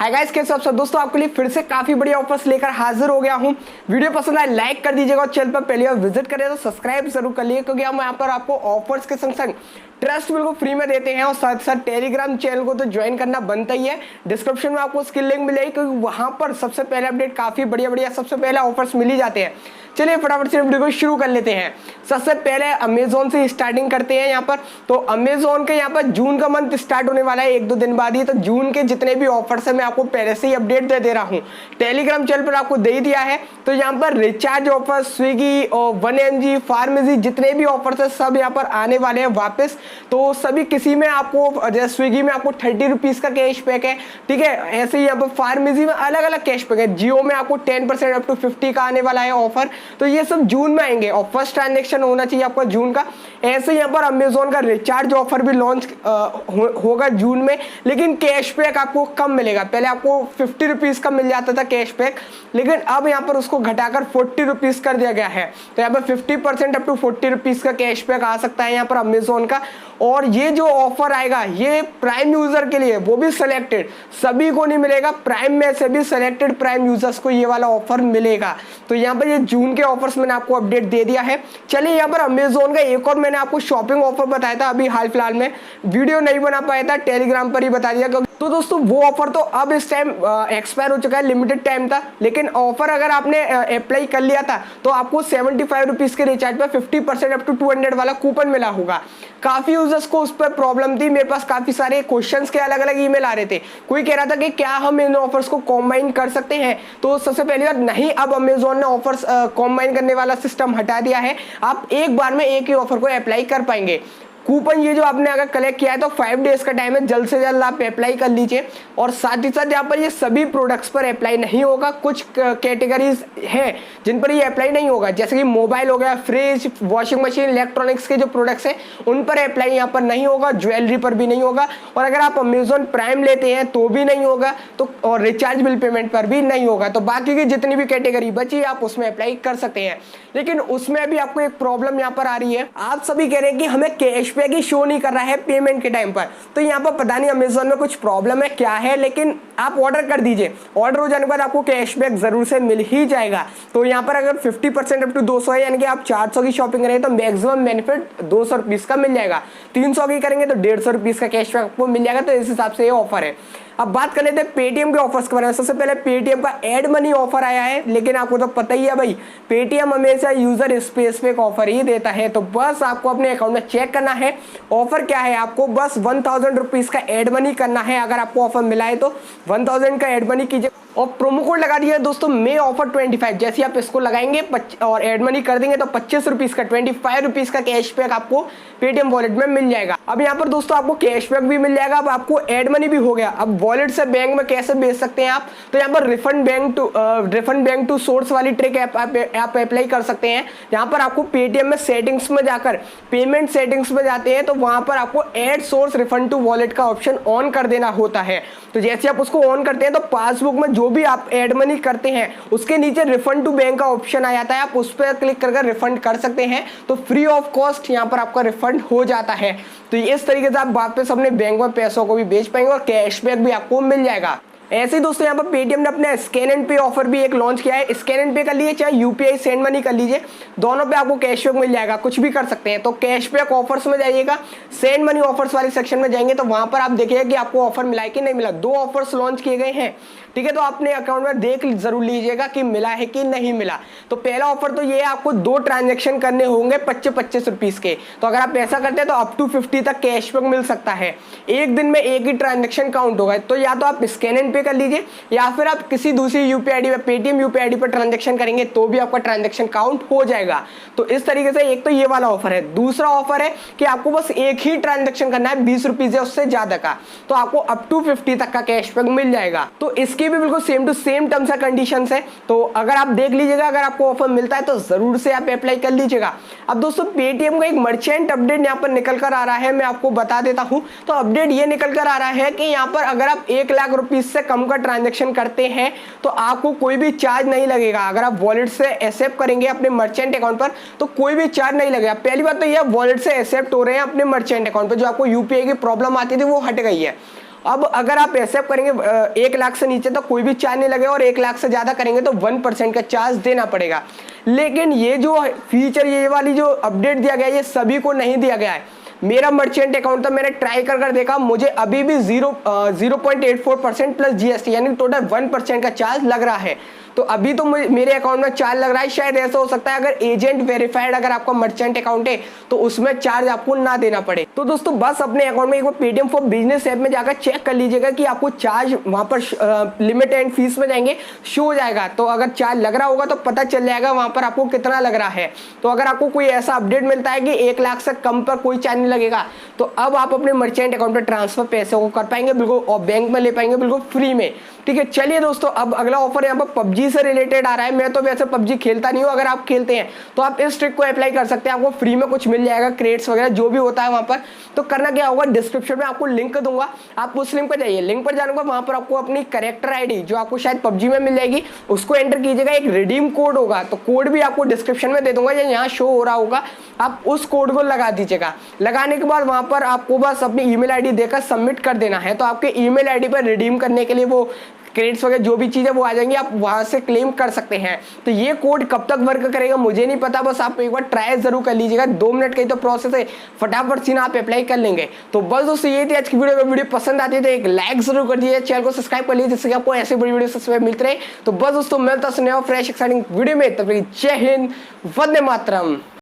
Hi guys, कैसे आप सब दोस्तों। आपके लिए फिर से काफी बढ़िया ऑफर्स लेकर हाजिर हो गया हूं। वीडियो पसंद आए लाइक कर दीजिएगा और चैनल पर पहली बार विजिट करें तो सब्सक्राइब जरूर कर लिए, क्योंकि हम यहाँ पर आपको ऑफर्स के संग संग ट्रस्ट बिल्कुल फ्री में देते हैं और साथ साथ टेलीग्राम चैनल को तो ज्वाइन करना बनता ही है। डिस्क्रिप्शन में आपको उसकी लिंक मिलेगी, क्योंकि वहां पर सबसे पहले अपडेट काफी बढ़िया बढ़िया सबसे पहले ऑफर्स मिल ही जाते हैं। चलिए फटाफट से वीडियो को शुरू कर लेते हैं। सबसे पहले अमेजोन से स्टार्टिंग करते हैं। यहाँ पर तो अमेजोन के यहाँ पर जून का मंथ स्टार्ट होने वाला है एक दो दिन बाद ही, तो जून के जितने भी ऑफर्स है मैं आपको पहले से ही अपडेट दे रहा हूँ। टेलीग्राम चैनल पर आपको दे ही दिया है। तो यहाँ पर रिचार्ज ऑफर, स्विगी और 1mg, फार्मेसी जितने भी ऑफर्स है सब यहाँ पर आने वाले हैं वापस। तो सभी किसी में आपको जैसे स्विगी में आपको 30 रुपीज का कैशबैक है, ठीक है। ऐसे ही यहाँ पर फार्मेसी में अलग अलग कैशबैक है। जियो में आपको 10% अप टू 50 का आने वाला है ऑफर। तो ये सब जून में आएंगे और फर्स्ट ट्रांजेक्शन होना चाहिए आपका जून का। ऐसे यहाँ पर अमेजोन का रिचार्ज ऑफर भी लॉन्च होगा जून में, लेकिन कैशबैक आपको कम मिलेगा। पहले आपको 50 रुपीज का मिल जाता था कैशबैक, लेकिन अब यहाँ पर उसको घटाकर 40 रुपीज कर दिया गया है। तो यहाँ पर 50% अप टू 40 रुपीज का कैशबैक आ सकता है यहाँ पर अमेजोन का। और ये जो ऑफर आएगा ये प्राइम यूजर के लिए, वो भी सिलेक्टेड, सभी को नहीं मिलेगा। प्राइम में से भी सिलेक्टेड प्राइम यूजर्स को ये वाला ऑफर मिलेगा। तो यहाँ पर ये जून के ऑफर्स मैंने आपको अपडेट दे दिया है। चलिए यहाँ पर अमेजोन का एक और मैंने आपको शॉपिंग ऑफर बताया था अभी हाल फिलहाल में, वीडियो नहीं बना पाया था, टेलीग्राम पर ही बता दिया। तो दोस्तों वो ऑफर तो अब इस टाइम एक्सपायर हो चुका है, लिमिटेड टाइम था। लेकिन ऑफर अगर आपने अप्लाई कर लिया था तो आपको 75 रुपीज के रिचार्ज पर 50% अप टू 200 वाला कूपन मिला होगा। काफी यूजर्स को उस पर प्रॉब्लम थी। मेरे पास काफी सारे क्वेश्चंस के अलग अलग ईमेल आ रहे थे। कोई कह रहा था कि क्या हम इन ऑफर्स को कॉम्बाइन कर सकते हैं, तो सबसे पहली बात नहीं, अब अमेजोन ने ऑफर्स कॉम्बाइन करने वाला सिस्टम हटा दिया है। आप एक बार में एक ही ऑफर को अप्लाई कर पाएंगे। कूपन ये जो आपने अगर कलेक्ट किया है तो 5 डेज का टाइम है, जल्द से जल्द आप अप्लाई कर लीजिए। और साथ ही साथ यहाँ पर ये सभी प्रोडक्ट्स पर अप्लाई नहीं होगा। कुछ कैटेगरीज हैं जिन पर ये अप्लाई नहीं होगा, जैसे कि मोबाइल हो गया, फ्रिज, वॉशिंग मशीन, इलेक्ट्रॉनिक्स के जो प्रोडक्ट्स हैं उन पर अप्लाई यहाँ पर नहीं होगा, ज्वेलरी पर भी नहीं होगा। और अगर आप अमेजोन प्राइम लेते हैं तो भी नहीं होगा, तो और रिचार्ज बिल पेमेंट पर भी नहीं होगा। तो बाकी की जितनी भी कैटेगरी बची आप उसमें अप्लाई कर सकते हैं। लेकिन उसमें भी आपको एक प्रॉब्लम यहाँ पर आ रही है। आप सभी कह रहे हैं कि हमें कैशबैक ही शो नहीं कर रहा है पेमेंट के टाइम पर। तो यहाँ पर पता नहीं अमेजोन में कुछ प्रॉब्लम है क्या है, लेकिन आप ऑर्डर कर दीजिए। ऑर्डर हो जाने के बाद आपको कैशबैक जरूर से मिल ही जाएगा। तो यहाँ पर अगर 50% अप टू 200 है, यानी कि आप 400 की शॉपिंग करें तो मैक्सिमम बेनिफिट 200 रुपीज का मिल जाएगा। 300 की करेंगे तो 150 रुपीज का कैशबैक आपको मिल जाएगा। तो इस हिसाब से ये ऑफर है। अब बात कर लेते हैं पेटीएम के ऑफर्स के बारे में। सबसे पहले पेटीएम का एड मनी ऑफर आया है, लेकिन आपको तो पता ही है भाई, पेटीएम हमेशा यूजर स्पेसिफिक ऑफर ही देता है। तो बस आपको अपने अकाउंट में चेक करना है ऑफर क्या है। आपको बस 1000 रुपीज का एड मनी करना है। अगर आपको ऑफर मिला है तो 1000 का एड मनी कीजिए और प्रोमो कोड लगा दिया दोस्तों मे ऑफर 25। जैसे आप इसको लगाएंगे और एड मनी कर देंगे तो 25 रुपीज का 25 रुपीज का कैशबैक आपको पेटीएम वॉलेट में मिल जाएगा। अब यहाँ पर दोस्तों आपको कैशबैक भी मिल जाएगा, अब आपको एड मनी भी हो गया। अब वॉलेट से बैंक में कैसे भेज सकते हैं आप, तो यहाँ पर रिफंड बैंक टू सोर्स वाली ट्रिक आप अप्लाई कर सकते हैं। यहाँ पर आपको पेटीएम में सेटिंग्स में जाकर पेमेंट सेटिंग्स में जाते हैं तो वहां पर आपको add source refund to wallet का ऑप्शन ऑन कर देना होता है। तो जैसे आप उसको ऑन करते हैं तो पासबुक में जो भी आप एड मनी करते हैं उसके नीचे रिफंड टू बैंक का ऑप्शन आ जाता है। आप उस पर क्लिक करके रिफंड कर सकते हैं, तो फ्री ऑफ कॉस्ट यहाँ पर आपका रिफंड हो जाता है। तो इस तरीके से आप वापस अपने बैंक में पैसों को भी भेज पाएंगे और कैशबैक भी आपको मिल जाएगा। ऐसे ही दोस्तों यहाँ पर पेटीएम ने अपने स्कैन एंड पे ऑफर भी एक लॉन्च किया है। स्कैन एंड पे कर लीजिए चाहे यूपीआई सेंड मनी कर लीजिए, दोनों पे आपको कैशबैक मिल जाएगा, कुछ भी कर सकते हैं। तो कैशबैक ऑफर्स में जाइएगा, सेंड मनी ऑफर्स वाले सेक्शन में जाएंगे तो वहां पर आप देखिएगा कि आपको ऑफर मिला है कि नहीं मिला। 2 ऑफर्स लॉन्च किए गए हैं, ठीक है। तो अपने अकाउंट में देख जरूर लीजिएगा कि मिला है कि नहीं मिला। तो पहला ऑफर तो ये आपको 2 ट्रांजेक्शन करने होंगे 25 रुपीज के। तो अगर आप ऐसा करते हैं तो अप टू 50 तक कैशबैक मिल सकता है। एक दिन में एक ही ट्रांजेक्शन काउंट होगा। तो या तो आप स्कैन एंड पे कर लीजिए या फिर आप किसी दूसरी यूपीआई आईडी पे, Paytm UPI ID per transaction करेंगे तो भी आपका ट्रांजेक्शन काउंट हो जाएगा। तो इस तरीके से एक तो ये वाला ऑफर है। दूसरा ऑफर है कि आपको बस एक ही ट्रांजेक्शन करना है 20 रुपीज या उससे ज्यादा का, तो आपको अप टू 50 तक का कैशबैक मिल जाएगा। तो इसकी भी बिल्कुल same to same terms and conditions है। तो अगर आप देख लीजिएगा, अगर आपको ऑफर मिलता है तो जरूर से आप अप्लाई कर लीजिएगा। अब दोस्तों पेटीएम का एक मर्चेंट अपडेट यहाँ पर निकल कर आ रहा है, मैं आपको बता देता हूं। तो अपडेट ये निकल कर आ रहा है कि यहाँ पर अगर आप 1 लाख रुपीज से कम का ट्रांजेक्शन करते हैं तो आपको कोई भी चार्ज नहीं लगेगा। अगर आप वॉलेट से एक्सेप्ट करेंगे अपने मर्चेंट अकाउंट पर तो कोई भी चार्ज नहीं लगेगा। पहली बात तो यह वॉलेट से एक्सेप्ट हो रहे हैं अपने मर्चेंट अकाउंट पर, जो आपको यूपीआई की प्रॉब्लम आती थी वो हट गई है। अब अगर आप ऐसे करेंगे 1 लाख से नीचे तो कोई भी चार्ज नहीं लगेगा, और 1 लाख से ज़्यादा करेंगे तो 1% का चार्ज देना पड़ेगा। लेकिन ये जो फीचर, ये वाली जो अपडेट दिया गया है, ये सभी को नहीं दिया गया है। मेरा मर्चेंट अकाउंट था, मैंने ट्राई कर देखा, मुझे अभी भी 0.84% प्लस जीएसटी यानी टोटल 1% का चार्ज लग रहा है। तो अभी तो मेरे अकाउंट में चार्ज लग रहा है। शायद ऐसा हो सकता है अगर एजेंट वेरीफाइड अगर आपका मर्चेंट अकाउंट है तो उसमें चार्ज आपको ना देना पड़े। तो दोस्तों बस अपने अकाउंट में एक बार पेटीएम फॉर बिजनेस ऐप में जाकर चेक कर लीजिएगा कि आपको चार्ज वहां पर लिमिट एंड फीस में जाएंगे शो हो जाएगा। तो अगर चार्ज लग रहा होगा तो पता चल जाएगा वहां पर आपको कितना लग रहा है। तो अगर आपको कोई ऐसा अपडेट मिलता है कि 1 लाख से कम पर कोई चार्ज नहीं लगेगा तो अब आप अपने मर्चेंट अकाउंट पर ट्रांसफर पैसे को कर पाएंगे बिल्कुल, और बैंक में ले पाएंगे बिल्कुल फ्री में। ठीक है, चलिए दोस्तों अब अगला ऑफर यहाँ पर पबजी से रिलेटेड आ रहा है। मैं तो वैसे पबजी खेलता नहीं हूँ, अगर आप खेलते हैं तो आप इस ट्रिक को अप्लाई कर सकते हैं, आपको फ्री में कुछ मिल जाएगा, क्रेट्स वगैरह जो भी होता है वहां पर। तो करना क्या होगा, डिस्क्रिप्शन में आपको लिंक दूंगा, आप उस लिंक पर जाइए, लिंक पर जाने के बाद वहां पर आपको अपनी करेक्टर आईडी जो आपको शायद पबजी में मिल जाएगी उसको एंटर कीजिएगा। एक रिडीम कोड होगा, तो कोड भी आपको डिस्क्रिप्शन में दे दूंगा या यहाँ शो हो रहा होगा, आप उस कोड को लगा दीजिएगा। लगाने के बाद वहां पर आपको बस अपनी ईमेल आईडी देकर सबमिट कर देना है, तो आपके ईमेल आईडी पर रिडीम करने के लिए वो क्रेडिट्स वगैरह जो भी चीज़ें वो आ जाएंगी, आप वहां से क्लेम कर सकते हैं। तो ये कोड कब तक वर्क करेगा मुझे नहीं पता, बस आप एक बार ट्राई जरूर कर लीजिएगा। 2 मिनट का ही तो प्रोसेस है, फटाफट सीना आप अप्लाई कर लेंगे। तो बस दोस्तों ये थी आज की वीडियो। अगर वीडियो पसंद आती है तो एक लाइक जरूर कर दीजिए, चैनल को सब्सक्राइब कर लीजिए जिससे कि आपको ऐसे बड़ी वीडियो सबसे मिलते रहे। तो बस दोस्तों मिलता सुने फ्रेश एक्साइटिंग वीडियो में, तब तक जय हिंद, वंदे मातरम।